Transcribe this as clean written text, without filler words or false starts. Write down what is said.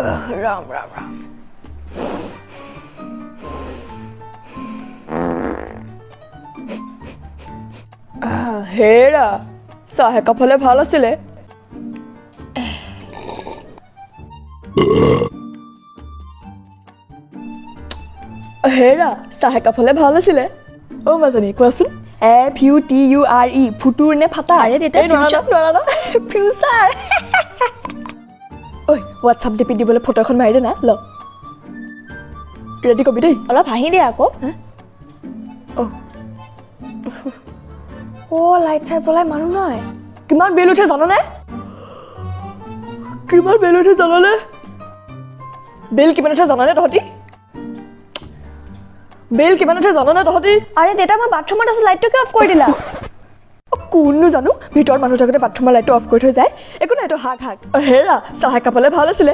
ৰাম ৰাম ৰাম হেৰা চাহ একাপ হ'লে ভাল আছিলে হেৰা চাহ একাপ হ'লে ভাল আছিলে অ' মাজনী কোৱাচোন FUTURE ফুটুৰ নে ফাটা আৰে দেউতা, নোৱাৰা ফিউচাৰ ঐ হোৱাটছআপ ডিপি দিবলৈ ফটো এখন মাৰি দে না ল ৰেডি কবি দেই অলপ হাঁহি দিয়া আকৌ অ' লাইট চাইট জ্বলাই মানুহ নাই কিমান বিল উঠে জাননে কিমান বিল উঠে জাননে বিল কিমান উঠে জাননে তহঁতি বিল কিমান উঠে জাননে তহঁতি আৰে দেউতা মই বাথৰুমত আছো লাইটটো কিয় অফ কৰি দিলা কোননো জানো ভিতৰত মানুহ থাকোঁতে বাথৰুমৰ লাইটটো অফ কৰি থৈ যায় একো নাই তো হাক হেৰা চাহ একাপ হ'লে ভাল আছিলে